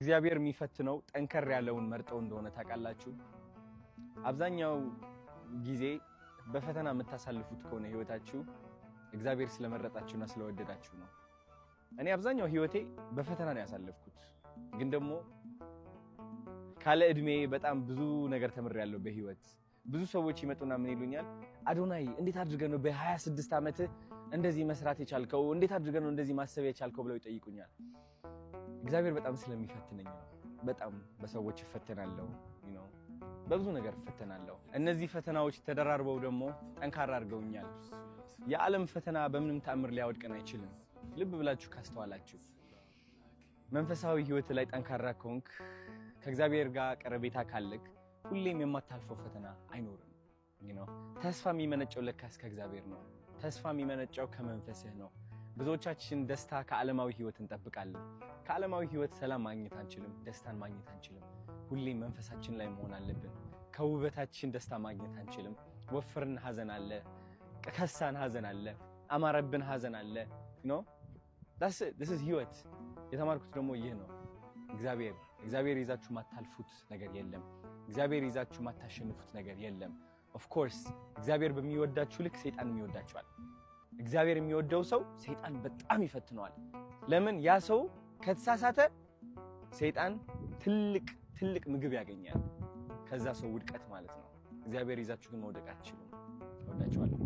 እግዚአብሔር የሚፈትነው ጠንከር ያለውን መርጠው እንደሆነ ታውቃላችሁ። አብዛኛው ጊዜ በፈተና የምታሳልፉት ከሆነ ህይወታችሁ እግዚአብሔር ስለመረጣችሁና ስለወደዳችሁ ነው። እኔ አብዛኛው ህይወቴ በፈተና ነው ያሳለፍኩት። ግን ደግሞ ካለ እድሜ በጣም ብዙ ነገር ተምሬያለሁ በህይወት። ብዙ ሰዎች ይመጡና ምን ይሉኛል፣ አዶናይ እንዴት አድርገህ ነው በ26 ዓመት እንደዚህ መስራት የቻልከው? እንዴት አድርገህ ነው እንደዚህ ማሰብ የቻልከው ብለው ይጠይቁኛል። እግዚአብሔር በጣም ስለሚፈትነኝ ነው። በጣም በሰዎች እፈተናለሁ፣ በብዙ ነገር እፈተናለሁ። እነዚህ ፈተናዎች ተደራርበው ደግሞ ጠንካራ አድርገውኛል። የዓለም ፈተና በምንም ተአምር ሊያወድቀን አይችልም። ልብ ብላችሁ ካስተዋላችሁ መንፈሳዊ ህይወት ላይ ጠንካራ ከሆንክ፣ ከእግዚአብሔር ጋር ቀረቤታ ካለክ ሁሌም የማታልፈው ፈተና አይኖርም። ተስፋ የሚመነጨው ለካስ ከእግዚአብሔር ነው። ተስፋ የሚመነጨው ከመንፈስህ ነው። ብዙዎቻችን ደስታ ከዓለማዊ ህይወት እንጠብቃለን። ከዓለማዊ ህይወት ሰላም ማግኘት አንችልም፣ ደስታን ማግኘት አንችልም። ሁሌም መንፈሳችን ላይ መሆን አለብን። ከውበታችን ደስታ ማግኘት አንችልም። ወፍርን ሀዘን አለ፣ ከሳን ሀዘን አለ፣ አማረብን ሀዘን አለ። this is ህይወት። የተማርኩት ደግሞ ይህ ነው። እግዚአብሔር ይዛችሁ ማታልፉት ነገር የለም። እግዚአብሔር ይዛችሁ ማታሸንፉት ነገር የለም። ኦፍ ኮርስ እግዚአብሔር በሚወዳችሁ ልክ ሰይጣንም ይወዳችኋል። እግዚአብሔር የሚወደው ሰው ሰይጣን በጣም ይፈትነዋል። ለምን? ያ ሰው ከተሳሳተ ሰይጣን ትልቅ ምግብ ያገኛል። ከዛ ሰው ውድቀት ማለት ነው። እግዚአብሔር ይዛችሁ ግን መውደቅ አትችሉም። ወዳችኋለሁ።